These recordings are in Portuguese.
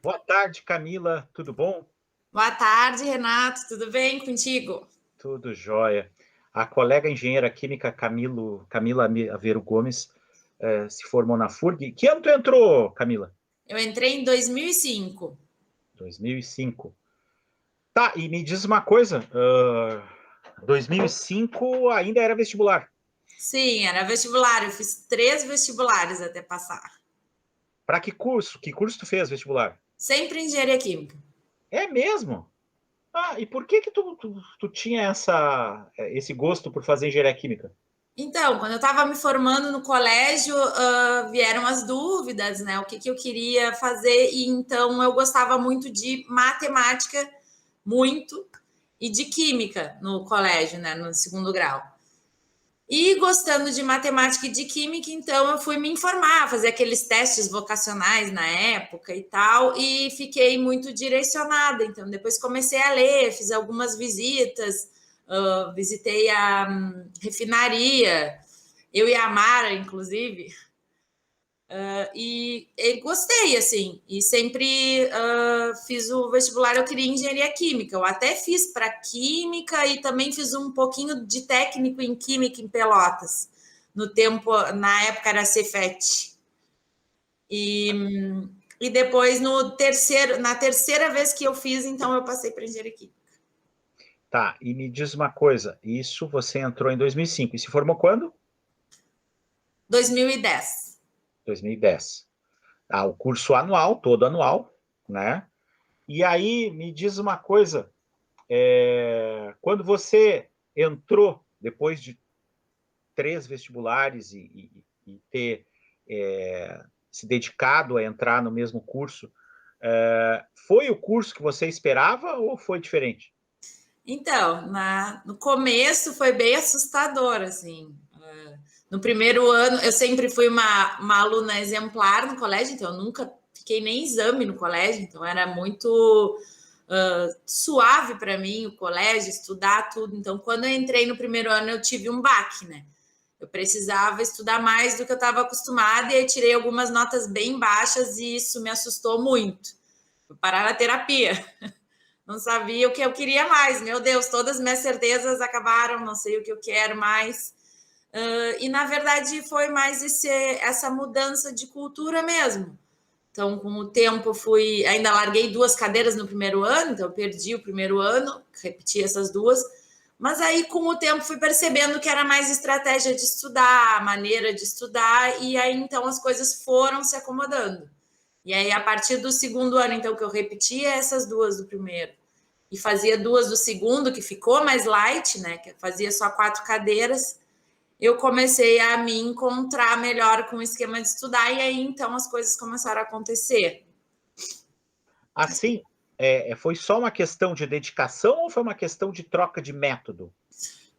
Boa tarde, Camila. Tudo bom? Boa tarde, Renato. Tudo bem contigo? Tudo jóia. A colega engenheira química Camila Aveiro Gomes se formou na FURG. Que ano tu entrou, Camila? Eu entrei em 2005. 2005. Tá, e me diz uma coisa. 2005 ainda era vestibular. Sim, era vestibular. Eu fiz 3 vestibulares até passar. Para que curso? Que curso tu fez vestibular? Sempre engenharia química. É mesmo? Ah, e por que que tu tinha esse gosto por fazer engenharia química? Então, quando eu estava me formando no colégio, vieram as dúvidas, né? O que, que eu queria fazer. E então eu gostava muito de matemática, muito, e de química no colégio, né? No segundo grau. E gostando de matemática e de química, então eu fui me informar, fazer aqueles testes vocacionais na época e tal, e fiquei muito direcionada. Então, depois comecei a ler, fiz algumas visitas, visitei a refinaria, eu e a Mara, inclusive, e gostei, assim, e sempre fiz o vestibular, eu queria engenharia química, eu até fiz para química e também fiz um pouquinho de técnico em química em Pelotas, no tempo, na época era Cefet. E, e depois, na terceira vez que eu fiz, então eu passei para engenharia química. Tá, e me diz uma coisa. Isso você entrou em 2005 e se formou quando? 2010. 2010. Ah, o curso anual, todo anual, né? E aí, me diz uma coisa, quando você entrou, depois de 3 vestibulares e ter se dedicado a entrar no mesmo curso, foi o curso que você esperava ou foi diferente? Então, no começo foi bem assustador, assim. No primeiro ano, eu sempre fui uma aluna exemplar no colégio, então eu nunca fiquei nem exame no colégio, então era muito suave para mim o colégio, estudar tudo. Então, quando eu entrei no primeiro ano, eu tive um baque, né? Eu precisava estudar mais do que eu estava acostumada e aí tirei algumas notas bem baixas e isso me assustou muito. Fui parar na terapia. Não sabia o que eu queria mais. Meu Deus, todas as minhas certezas acabaram, não sei o que eu quero mais. E na verdade foi mais essa mudança de cultura mesmo. Então, com o tempo, ainda larguei 2 cadeiras no primeiro ano, então eu perdi o primeiro ano, repeti essas 2. Mas aí, com o tempo, fui percebendo que era mais estratégia de estudar, maneira de estudar, e aí então as coisas foram se acomodando. E aí, a partir do segundo ano, então, que eu repetia essas 2 do primeiro e fazia 2 do segundo, que ficou mais light, né? Que fazia só 4 cadeiras, eu comecei a me encontrar melhor com o esquema de estudar, e aí então as coisas começaram a acontecer. Assim, foi só uma questão de dedicação ou foi uma questão de troca de método?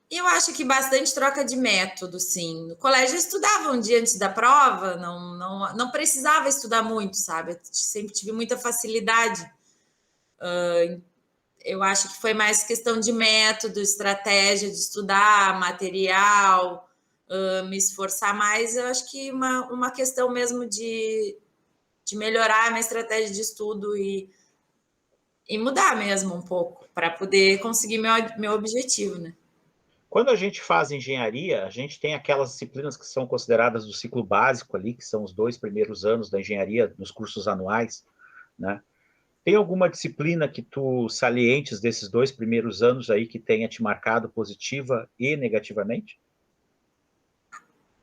E eu acho que bastante troca de método, sim. No colégio eu estudava um dia antes da prova, não precisava estudar muito, sabe? Eu sempre tive muita facilidade. Eu acho que foi mais questão de método, estratégia de estudar, material, me esforçar mais. Eu acho que uma questão mesmo de melhorar a minha estratégia de estudo e mudar mesmo um pouco para poder conseguir meu objetivo, né? Quando a gente faz engenharia, a gente tem aquelas disciplinas que são consideradas do ciclo básico ali, que são os 2 primeiros anos da engenharia, nos cursos anuais, né? Tem alguma disciplina que tu salientes desses 2 primeiros anos aí que tenha te marcado positiva e negativamente?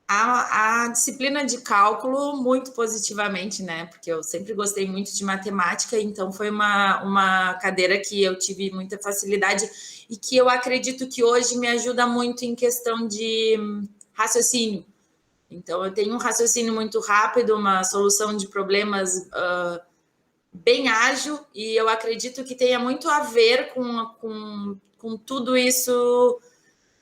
A disciplina de cálculo, muito positivamente, né? Porque eu sempre gostei muito de matemática, então foi uma cadeira que eu tive muita facilidade e que eu acredito que hoje me ajuda muito em questão de raciocínio. Então, eu tenho um raciocínio muito rápido, uma solução de problemas bem ágil, e eu acredito que tenha muito a ver com tudo isso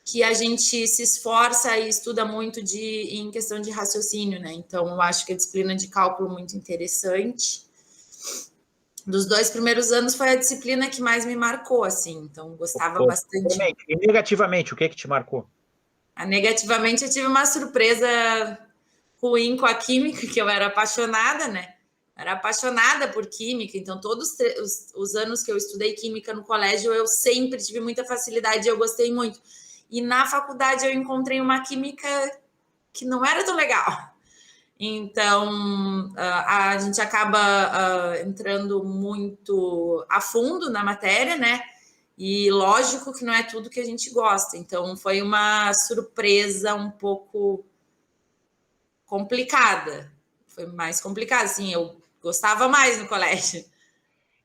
que a gente se esforça e estuda muito em questão de raciocínio, né? Então, eu acho que a disciplina de cálculo é muito interessante. Dos 2 primeiros anos foi a disciplina que mais me marcou, assim. Então, gostava bastante. E negativamente, o que te marcou? Negativamente, eu tive uma surpresa ruim com a química, que eu era apaixonada, né? Era apaixonada por química, então todos os anos que eu estudei química no colégio, eu sempre tive muita facilidade, eu gostei muito. E na faculdade eu encontrei uma química que não era tão legal. Então, a gente acaba entrando muito a fundo na matéria, né? E lógico que não é tudo que a gente gosta. Então, foi uma surpresa um pouco complicada. Foi mais complicado, assim, eu gostava mais no colégio.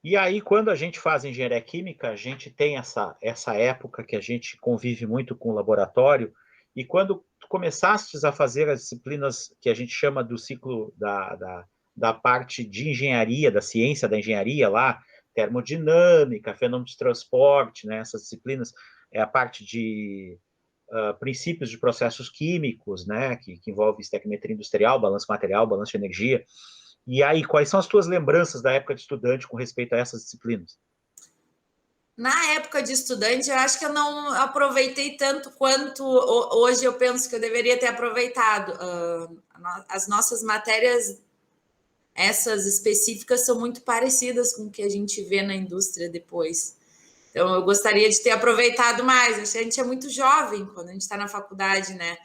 E aí, quando a gente faz engenharia química, a gente tem essa época que a gente convive muito com o laboratório, e quando tu começastes a fazer as disciplinas que a gente chama do ciclo da parte de engenharia, da ciência da engenharia lá, termodinâmica, fenômenos de transporte, né, essas disciplinas, é a parte de princípios de processos químicos, né, que envolve estequiometria industrial, balanço material, balanço de energia. E aí, quais são as tuas lembranças da época de estudante com respeito a essas disciplinas? Na época de estudante, eu acho que eu não aproveitei tanto quanto hoje eu penso que eu deveria ter aproveitado. As nossas matérias, essas específicas, são muito parecidas com o que a gente vê na indústria depois. Então, eu gostaria de ter aproveitado mais. A gente é muito jovem quando a gente está na faculdade, né?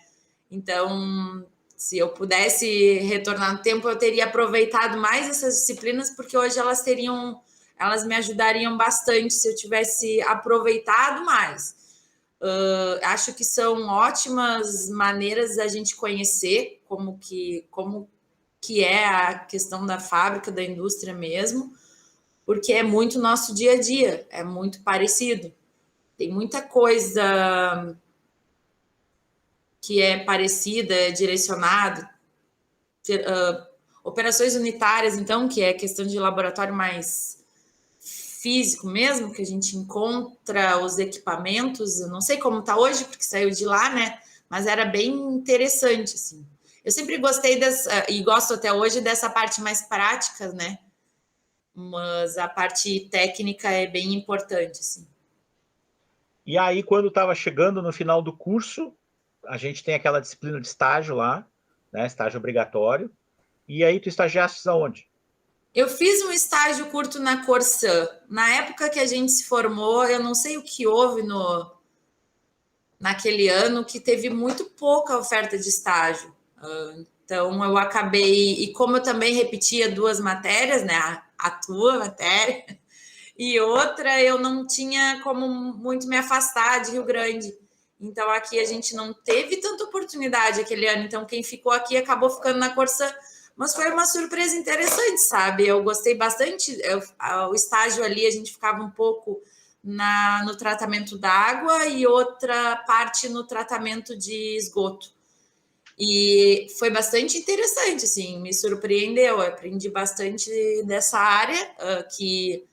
Então, se eu pudesse retornar no tempo, eu teria aproveitado mais essas disciplinas, porque hoje elas me ajudariam bastante se eu tivesse aproveitado mais. Acho que são ótimas maneiras da gente conhecer como que é a questão da fábrica, da indústria mesmo, porque é muito nosso dia a dia, é muito parecido. Tem muita coisa que é parecida, é direcionado. Operações unitárias, então, que é questão de laboratório mais físico mesmo, que a gente encontra os equipamentos. Eu não sei como está hoje, porque saiu de lá, né? Mas era bem interessante, assim. Eu sempre gostei e gosto até hoje dessa parte mais prática, né? Mas a parte técnica é bem importante, assim. E aí, quando estava chegando no final do curso, a gente tem aquela disciplina de estágio lá, né? Estágio obrigatório. E aí, tu estagiaste aonde? Eu fiz um estágio curto na Corsã. Na época que a gente se formou, eu não sei o que houve naquele ano, que teve muito pouca oferta de estágio. Então, eu acabei... E como eu também repetia 2 matérias, né? A tua matéria e outra, eu não tinha como muito me afastar de Rio Grande. Então, aqui a gente não teve tanta oportunidade aquele ano. Então, quem ficou aqui acabou ficando na Corsã. Mas foi uma surpresa interessante, sabe? Eu gostei bastante. O estágio ali, a gente ficava um pouco no tratamento da água e outra parte no tratamento de esgoto. E foi bastante interessante, assim, me surpreendeu. Eu aprendi bastante dessa área, que,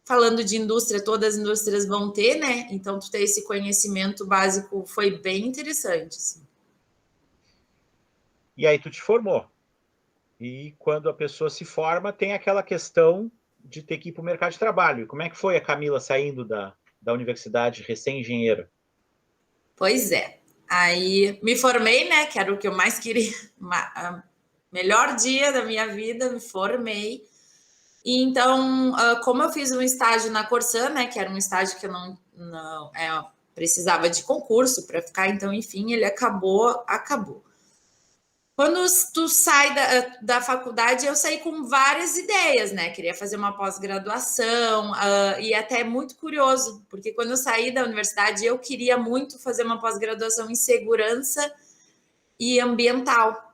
falando de indústria, todas as indústrias vão ter, né? Então, tu ter esse conhecimento básico foi bem interessante, assim. E aí, tu te formou. E quando a pessoa se forma, tem aquela questão de ter que ir para o mercado de trabalho. E como é que foi a Camila saindo da universidade recém-engenheira? Pois é. Aí me formei, né? Que era o que eu mais queria. Melhor dia da minha vida, me formei. E então, como eu fiz um estágio na Corsã, né? Que era um estágio que eu não precisava de concurso para ficar, então, enfim, ele acabou. Quando tu sai da faculdade, eu saí com várias ideias, né? Queria fazer uma pós-graduação, e até muito curioso, porque quando eu saí da universidade, eu queria muito fazer uma pós-graduação em segurança e ambiental.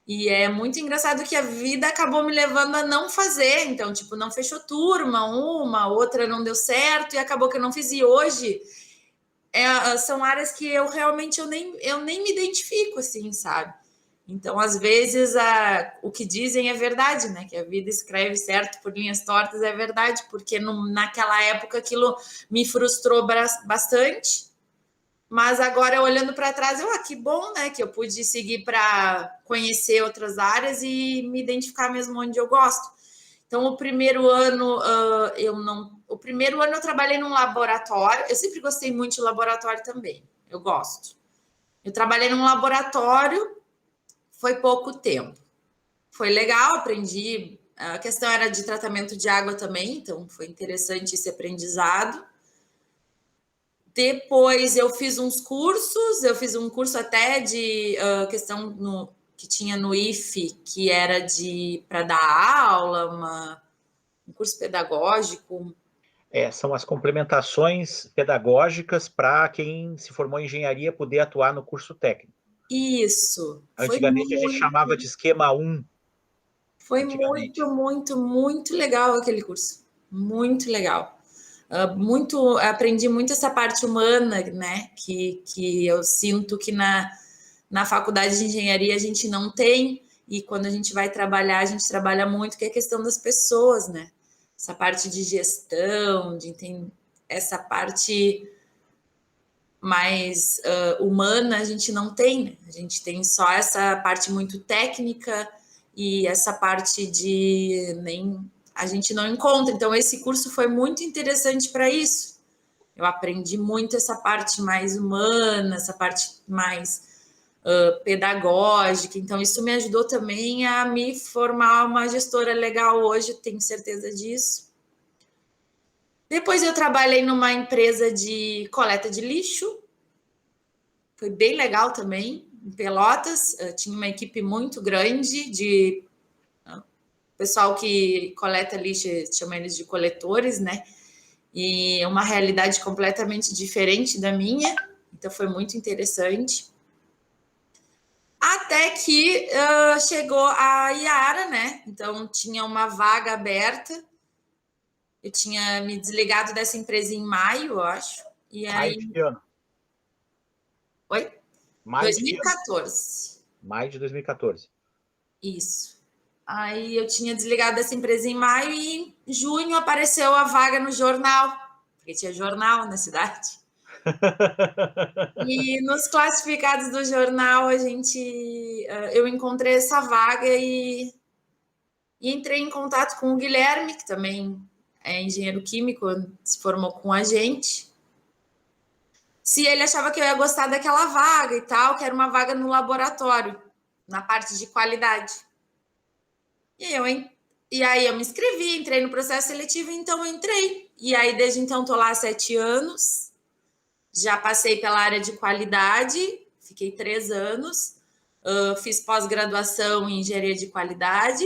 E é muito engraçado que a vida acabou me levando a não fazer. Então, tipo, não fechou turma, outra não deu certo, e acabou que eu não fiz. E hoje são áreas que eu realmente eu nem me identifico, assim, sabe? Então, às vezes, o que dizem é verdade, né? Que a vida escreve certo por linhas tortas, é verdade, porque naquela época aquilo me frustrou bastante. Mas agora, olhando para trás, que bom, né? Que eu pude seguir para conhecer outras áreas e me identificar mesmo onde eu gosto. Então, o primeiro ano eu não. O primeiro ano eu trabalhei num laboratório. Eu sempre gostei muito de laboratório também. Eu gosto. Eu trabalhei num laboratório. Foi pouco tempo. Foi legal, aprendi. A questão era de tratamento de água também, então foi interessante esse aprendizado. Depois eu fiz uns cursos, eu fiz um curso até de questão que tinha no IFE, que era para dar aula, um curso pedagógico. São as complementações pedagógicas para quem se formou em engenharia poder atuar no curso técnico. Isso. Antigamente a gente chamava de esquema 1. Foi muito, muito, muito legal aquele curso. Muito legal. Aprendi muito essa parte humana, né? Que eu sinto que na faculdade de engenharia a gente não tem, e quando a gente vai trabalhar, a gente trabalha muito, que é a questão das pessoas, né? Essa parte de gestão, de entender essa parte mais humana, a gente não tem, né? A gente tem só essa parte muito técnica e essa parte de a gente não encontra. Então, esse curso foi muito interessante para isso. Eu aprendi muito essa parte mais humana, essa parte mais pedagógica. Então, isso me ajudou também a me formar uma gestora legal hoje, tenho certeza disso. Depois eu trabalhei numa empresa de coleta de lixo. Foi bem legal também, em Pelotas. Tinha uma equipe muito grande de pessoal que coleta lixo, chama eles de coletores, né? E uma realidade completamente diferente da minha. Então, foi muito interessante. Até que chegou a Iara, né? Então, tinha uma vaga aberta. Eu tinha me desligado dessa empresa em maio, eu acho. E aí... Maio de que ano? Oi? Maio 2014. Maio de 2014. Isso. Aí eu tinha desligado dessa empresa em maio e em junho apareceu a vaga no jornal, porque tinha jornal na cidade. E nos classificados do jornal eu encontrei essa vaga e entrei em contato com o Guilherme, que também é engenheiro químico, se formou com a gente. Se ele achava que eu ia gostar daquela vaga e tal, que era uma vaga no laboratório, na parte de qualidade. E aí eu me inscrevi, entrei no processo seletivo, então eu entrei. E aí, desde então, estou lá há 7 anos. Já passei pela área de qualidade, fiquei 3 anos. Fiz pós-graduação em engenharia de qualidade.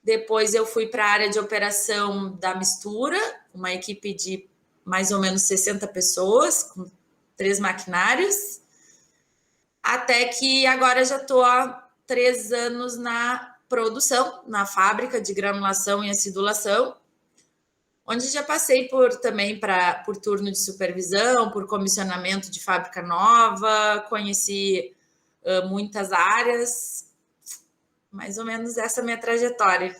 Depois eu fui para a área de operação da mistura, uma equipe de mais ou menos 60 pessoas, com 3 maquinários. Até que agora já estou há 3 anos na produção, na fábrica de granulação e acidulação, onde já passei também por turno de supervisão, por comissionamento de fábrica nova, conheci muitas áreas, mais ou menos essa minha trajetória.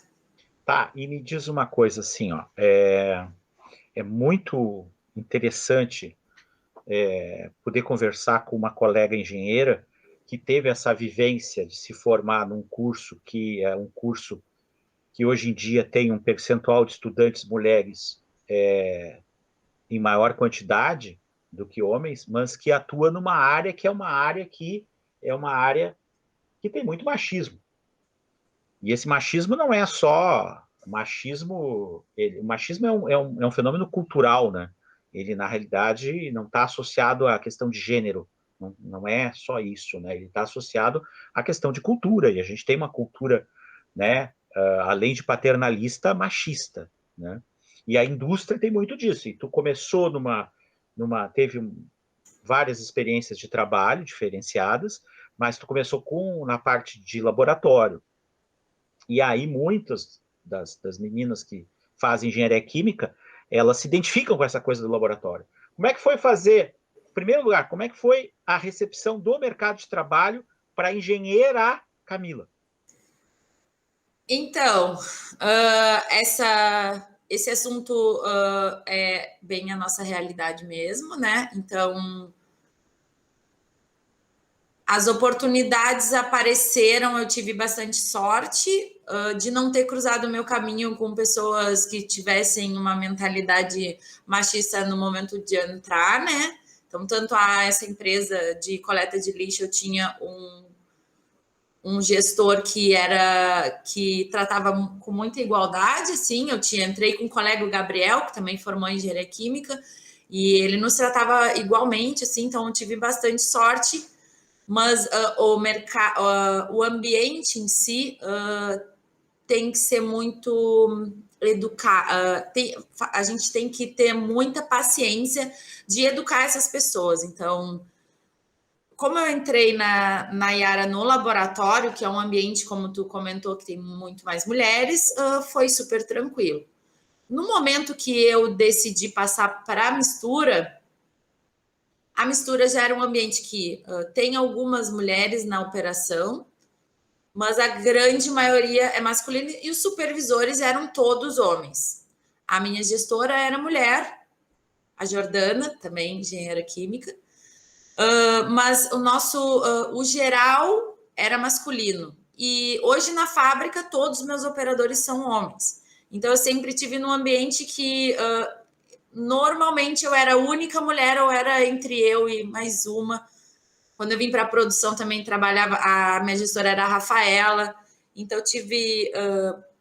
Tá, e me diz uma coisa assim, ó, é muito interessante poder conversar com uma colega engenheira que teve essa vivência de se formar num curso que é um curso que hoje em dia tem um percentual de estudantes mulheres em maior quantidade do que homens, mas que atua numa área que é uma área que tem muito machismo. E esse machismo não é só machismo, o machismo é um fenômeno cultural, né? Ele, na realidade, não está associado à questão de gênero, não é só isso, né? Ele está associado à questão de cultura, e a gente tem uma cultura, né, além de paternalista, machista, né? E a indústria tem muito disso, e tu começou teve várias experiências de trabalho diferenciadas, mas tu começou na parte de laboratório, e aí muitas das meninas que fazem engenharia química, elas se identificam com essa coisa do laboratório. Como é que foi fazer, em primeiro lugar, como é que foi a recepção do mercado de trabalho para a engenheira Camila? Então, esse assunto é bem a nossa realidade mesmo, né? Então, as oportunidades apareceram, eu tive bastante sorte de não ter cruzado o meu caminho com pessoas que tivessem uma mentalidade machista no momento de entrar, né? Então, tanto essa empresa de coleta de lixo, eu tinha um gestor que tratava com muita igualdade, assim. Entrei com o colega Gabriel, que também formou em engenharia química, e ele nos tratava igualmente, assim, então eu tive bastante sorte, mas o ambiente em si tem que ser muito educar, a gente tem que ter muita paciência de educar essas pessoas. Então, como eu entrei na Yara no laboratório, que é um ambiente, como tu comentou, que tem muito mais mulheres, foi super tranquilo. No momento que eu decidi passar para a mistura já era um ambiente que tem algumas mulheres na operação, mas a grande maioria é masculina e os supervisores eram todos homens. A minha gestora era mulher, a Jordana, também engenheira química, mas o geral era masculino. E hoje na fábrica todos os meus operadores são homens. Então eu sempre tive num ambiente que normalmente eu era a única mulher, ou era entre eu e mais uma. Quando eu vim para a produção também trabalhava, a minha gestora era a Rafaela, então eu tive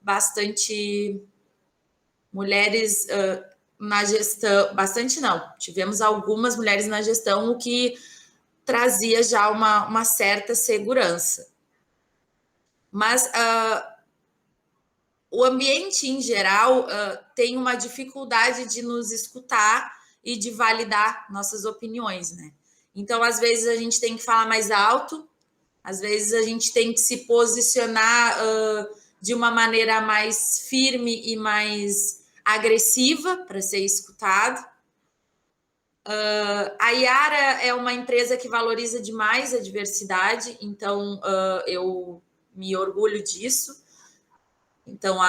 bastante mulheres na gestão, bastante não, tivemos algumas mulheres na gestão, o que trazia já uma certa segurança. Mas o ambiente em geral tem uma dificuldade de nos escutar e de validar nossas opiniões, né? Então, às vezes, a gente tem que falar mais alto, às vezes a gente tem que se posicionar de uma maneira mais firme e mais agressiva para ser escutado. A Yara é uma empresa que valoriza demais a diversidade, então eu me orgulho disso. Então,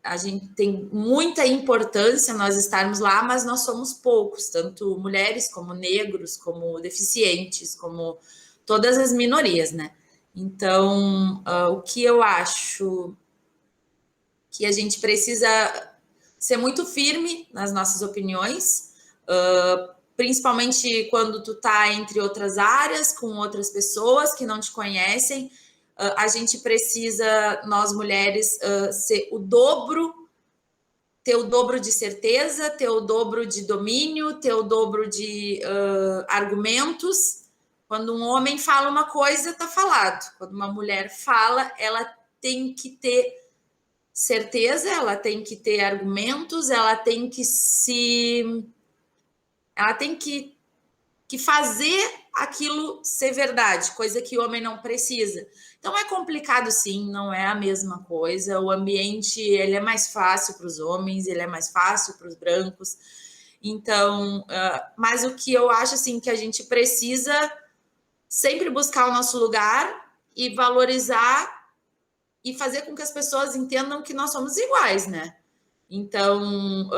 a gente tem muita importância nós estarmos lá, mas nós somos poucos, tanto mulheres como negros, como deficientes, como todas as minorias, né? Então, o que eu acho que a gente precisa ser muito firme nas nossas opiniões, principalmente quando tu tá entre outras áreas, com outras pessoas que não te conhecem. A gente precisa, nós mulheres, ser ter o dobro de certeza, ter o dobro de domínio, ter o dobro de argumentos. Quando um homem fala uma coisa, está falado. Quando uma mulher fala, ela tem que ter certeza, ela tem que ter argumentos, ela tem que fazer aquilo ser verdade, coisa que o homem não precisa. Então é complicado, sim, não é a mesma coisa. O ambiente ele é mais fácil para os homens, ele é mais fácil para os brancos. Então, mas o que eu acho assim que a gente precisa sempre buscar o nosso lugar e valorizar e fazer com que as pessoas entendam que nós somos iguais, né? Então,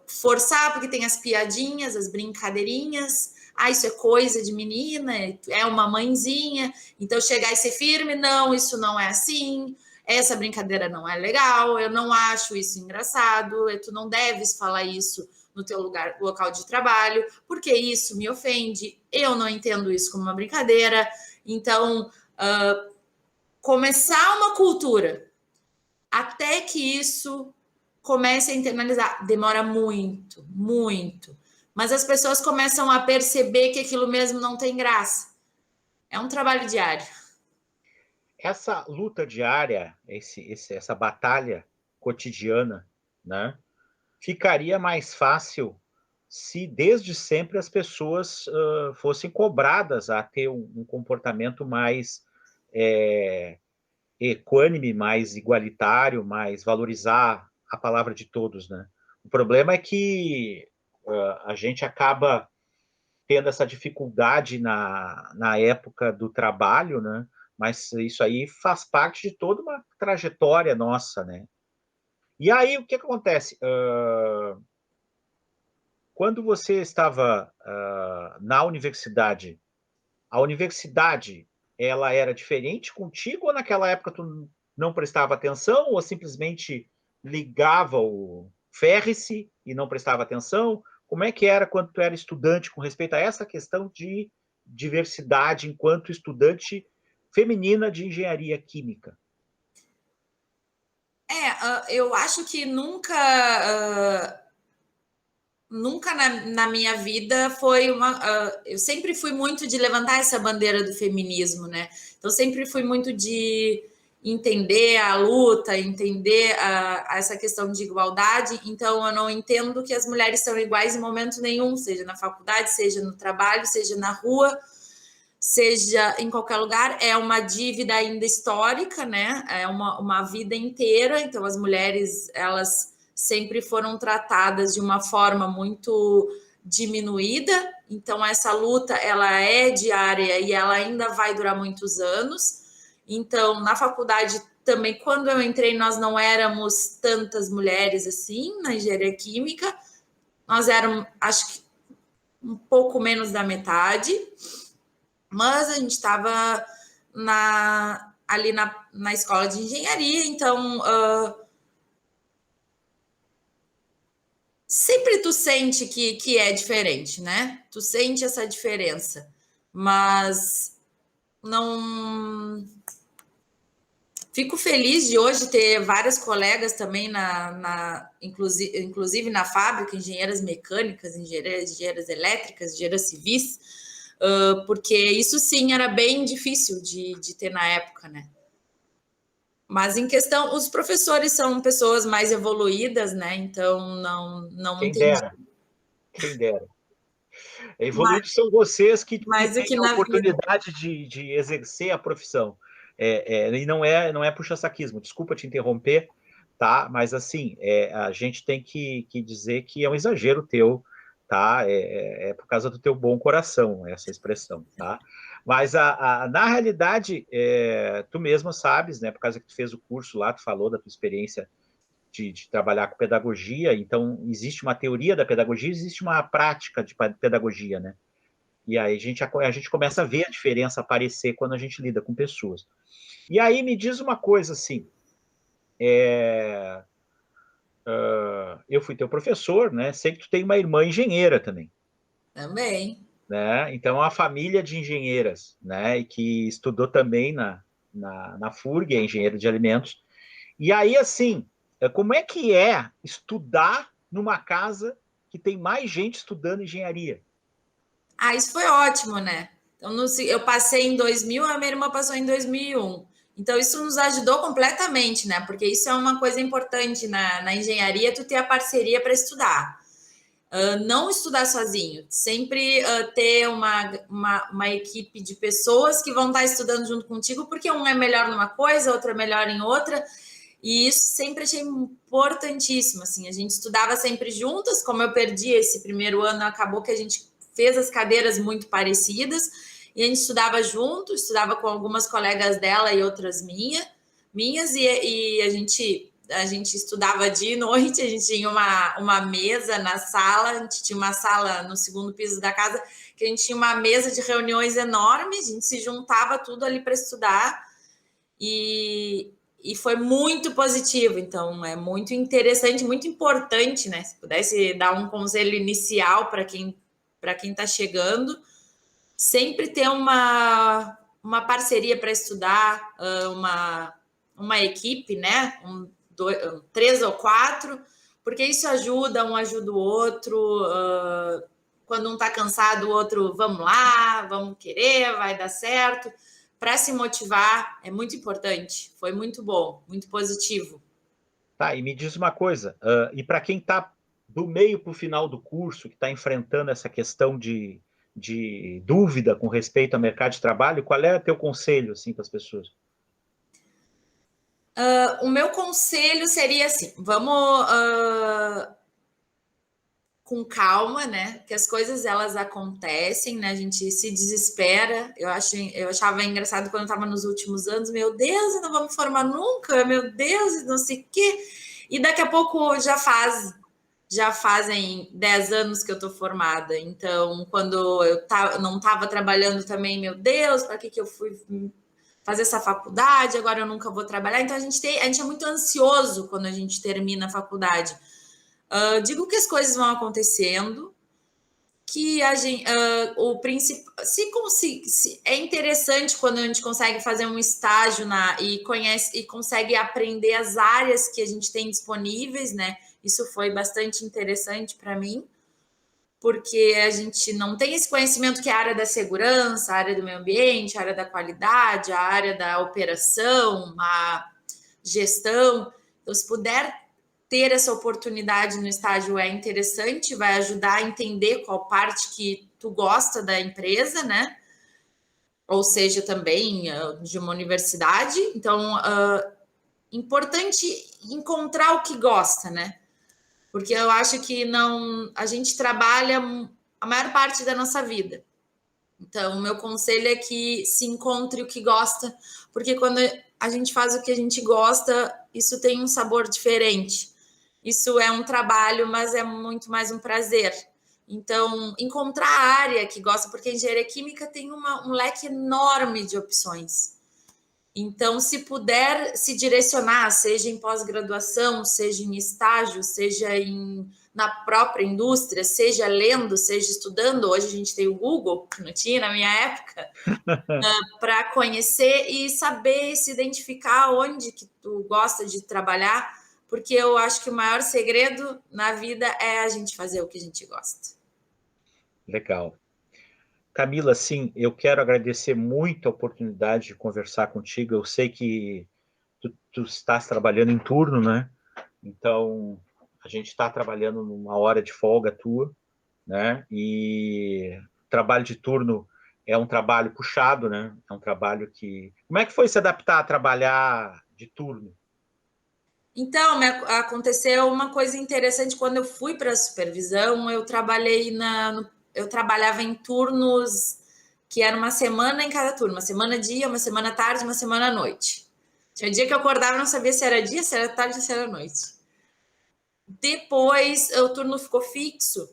forçar, porque tem as piadinhas, as brincadeirinhas. Isso é coisa de menina, é uma mãezinha. Então, chegar e ser firme, não, isso não é assim. Essa brincadeira não é legal, eu não acho isso engraçado. Tu não deves falar isso no teu local de trabalho, porque isso me ofende. Eu não entendo isso como uma brincadeira. Então, começar uma cultura até que isso comece a internalizar. Demora muito, muito. Mas as pessoas começam a perceber que aquilo mesmo não tem graça. É um trabalho diário. Essa luta diária, essa batalha cotidiana, né, ficaria mais fácil se desde sempre as pessoas fossem cobradas a ter um comportamento mais equânime, mais igualitário, mais valorizar a palavra de todos, né? O problema é que a gente acaba tendo essa dificuldade na época do trabalho, né? Mas isso aí faz parte de toda uma trajetória nossa, né? E aí, o que acontece? Quando você estava na universidade, a universidade ela era diferente contigo ou naquela época tu não prestava atenção ou simplesmente ligava o ferre-se e não prestava atenção? Como é que era quando tu era estudante com respeito a essa questão de diversidade enquanto estudante feminina de engenharia química? Eu acho que nunca na minha vida foi eu sempre fui muito de levantar essa bandeira do feminismo, né? Então, sempre fui muito de entender a luta, entender essa questão de igualdade. Então, eu não entendo que as mulheres são iguais em momento nenhum, seja na faculdade, seja no trabalho, seja na rua, seja em qualquer lugar. É uma dívida ainda histórica, né? É uma vida inteira. Então, as mulheres, elas sempre foram tratadas de uma forma muito diminuída. Então, essa luta, ela é diária e ela ainda vai durar muitos anos. Então, na faculdade também, quando eu entrei, nós não éramos tantas mulheres assim na engenharia química. Nós éramos, acho que, um pouco menos da metade. Mas a gente estava ali na escola de engenharia, então sempre tu sente que é diferente, né? Tu sente essa diferença, mas não. Fico feliz de hoje ter várias colegas também inclusive na fábrica, engenheiras mecânicas, engenheiras elétricas, engenheiras civis, porque isso sim era bem difícil de ter na época, né? Mas em questão, os professores são pessoas mais evoluídas, né? Então não Quem entendi. dera, quem dera. Evoluídos são vocês que Mas o que têm a na vida. oportunidade de exercer a profissão. E não é puxa-saquismo, desculpa te interromper, tá? Mas assim, a gente tem que dizer que é um exagero teu, tá? Por causa do teu bom coração, essa expressão, tá? Mas na realidade, tu mesmo sabes, né? Por causa que tu fez o curso lá, tu falou da tua experiência de trabalhar com pedagogia, então existe uma teoria da pedagogia, existe uma prática de pedagogia, né? E aí a gente começa a ver a diferença aparecer quando a gente lida com pessoas. E aí me diz uma coisa assim, eu fui teu professor, né? Sei que tu tem uma irmã engenheira também, Também. né? Então é uma família de engenheiras, né? E que estudou também na FURG, é engenheiro de alimentos. E aí, assim, como é que é estudar numa casa que tem mais gente estudando engenharia? Isso foi ótimo, né? Então, eu passei em 2000, a minha irmã passou em 2001. Então, isso nos ajudou completamente, né? Porque isso é uma coisa importante na engenharia, tu ter a parceria para estudar. Não estudar sozinho, sempre ter uma equipe de pessoas que vão estar estudando junto contigo, porque um é melhor numa coisa, outro é melhor em outra, e isso sempre achei importantíssimo, assim, a gente estudava sempre juntas. Como eu perdi esse primeiro ano, acabou que a gente fez as cadeiras muito parecidas, e a gente estudava junto, estudava com algumas colegas dela e outras minhas, e a gente estudava dia e noite. A gente tinha uma mesa na sala, a gente tinha uma sala no segundo piso da casa, que a gente tinha uma mesa de reuniões enorme, a gente se juntava tudo ali para estudar, e foi muito positivo. Então, é muito interessante, muito importante, né? Se pudesse dar um conselho inicial para quem está chegando, sempre ter uma parceria para estudar, uma equipe, né? Três ou quatro, porque isso ajuda, um ajuda o outro. Quando um está cansado, o outro, vamos lá, vamos querer, vai dar certo. Para se motivar, é muito importante. Foi muito bom, muito positivo. Tá, e me diz uma coisa, e para quem está do meio para o final do curso, que está enfrentando essa questão de dúvida com respeito ao mercado de trabalho, qual é o teu conselho assim, para as pessoas? O meu conselho seria assim: vamos com calma, né? Que as coisas elas acontecem, né? A gente se desespera. Eu achava engraçado quando eu estava nos últimos anos, meu Deus, eu não vou me formar nunca, meu Deus, não sei o quê. E daqui a pouco já fazem 10 anos que eu tô formada. Então, quando eu não estava trabalhando também, meu Deus, para que eu fui fazer essa faculdade? Agora eu nunca vou trabalhar. Então, a gente é muito ansioso quando a gente termina a faculdade. Digo que as coisas vão acontecendo, que a gente, o principal, se é interessante quando a gente consegue fazer um estágio e conhece e consegue aprender as áreas que a gente tem disponíveis, né? Isso foi bastante interessante para mim, porque a gente não tem esse conhecimento que é a área da segurança, a área do meio ambiente, a área da qualidade, a área da operação, a gestão. Então, se puder ter essa oportunidade no estágio é interessante, vai ajudar a entender qual parte que tu gosta da empresa, né? Ou seja, também de uma universidade. Então, importante encontrar o que gosta, né? Porque eu acho que a gente trabalha a maior parte da nossa vida. Então, o meu conselho é que se encontre o que gosta, porque quando a gente faz o que a gente gosta, isso tem um sabor diferente. Isso é um trabalho, mas é muito mais um prazer. Então, encontrar a área que gosta, porque a engenharia química tem um leque enorme de opções. Então, se puder se direcionar, seja em pós-graduação, seja em estágio, seja na própria indústria, seja lendo, seja estudando, hoje a gente tem o Google, que não tinha na minha época, para conhecer e saber se identificar onde que tu gosta de trabalhar, porque eu acho que o maior segredo na vida é a gente fazer o que a gente gosta. Legal. Camila, sim, eu quero agradecer muito a oportunidade de conversar contigo. Eu sei que tu estás trabalhando em turno, né? Então, a gente está trabalhando numa hora de folga tua, né? E trabalho de turno é um trabalho puxado, né? É um trabalho que... Como é que foi se adaptar a trabalhar de turno? Então, aconteceu uma coisa interessante quando eu fui para a supervisão, eu trabalhava em turnos que era uma semana em cada turno, uma semana dia, uma semana tarde, uma semana noite. Tinha dia que eu acordava e não sabia se era dia, se era tarde, se era noite. Depois o turno ficou fixo.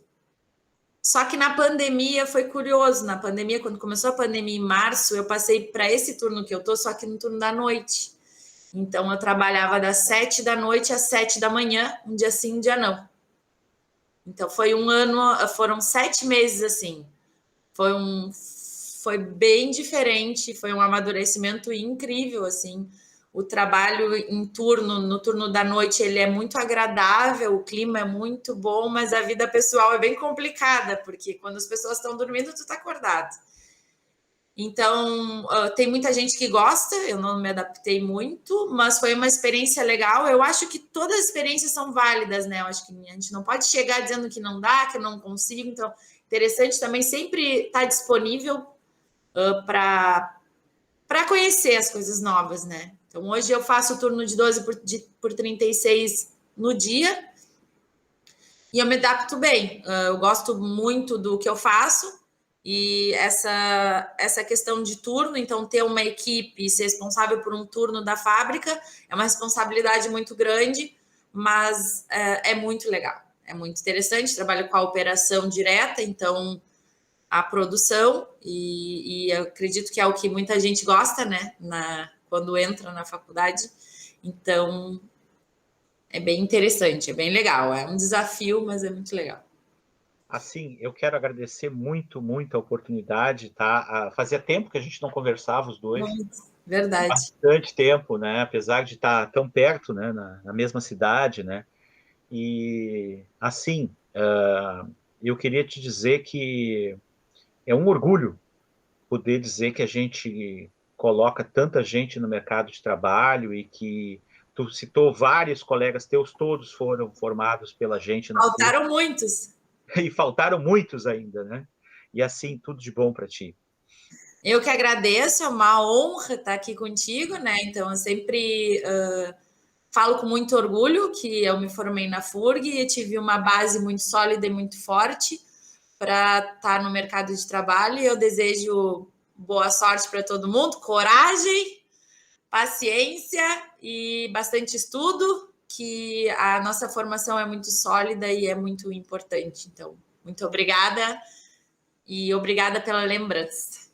Só que na pandemia foi curioso. Na pandemia, quando começou a pandemia em março, eu passei para esse turno que eu tô, só que no turno da noite. Então eu trabalhava das 7 da noite às 7 da manhã, um dia sim, um dia não. Então foi um ano, foram 7 meses assim. Foi bem diferente, foi um amadurecimento incrível assim. O trabalho em turno, no turno da noite, ele é muito agradável, o clima é muito bom, mas a vida pessoal é bem complicada, porque quando as pessoas estão dormindo, tu tá acordado. Então, tem muita gente que gosta, eu não me adaptei muito, mas foi uma experiência legal. Eu acho que todas as experiências são válidas, né? Eu acho que a gente não pode chegar dizendo que não dá, que eu não consigo. Então, interessante também sempre estar disponível para conhecer as coisas novas, né? Então, hoje eu faço o turno de 12 por 36 no dia e eu me adapto bem. Eu gosto muito do que eu faço. E essa questão de turno, então ter uma equipe e ser responsável por um turno da fábrica é uma responsabilidade muito grande, mas é muito legal, é muito interessante. Trabalho com a operação direta, então a produção, e eu acredito que é o que muita gente gosta, né, quando entra na faculdade. Então é bem interessante, é bem legal, é um desafio, mas é muito legal. Assim, eu quero agradecer muito, muito a oportunidade, tá? Fazia tempo que a gente não conversava os dois, Muito, verdade. bastante tempo, né? Apesar de estar tão perto, né? Na mesma cidade, né? E assim, eu queria te dizer que é um orgulho poder dizer que a gente coloca tanta gente no mercado de trabalho e que tu citou vários colegas teus, todos foram formados pela gente na FURG, Faltaram muitos. e faltaram muitos ainda, né? E assim, tudo de bom para ti. Eu que agradeço, é uma honra estar aqui contigo, né? Então, eu sempre falo com muito orgulho que eu me formei na FURG e tive uma base muito sólida e muito forte para estar no mercado de trabalho. E eu desejo boa sorte para todo mundo, coragem, paciência e bastante estudo, que a nossa formação é muito sólida e é muito importante. Então, muito obrigada e obrigada pela lembrança.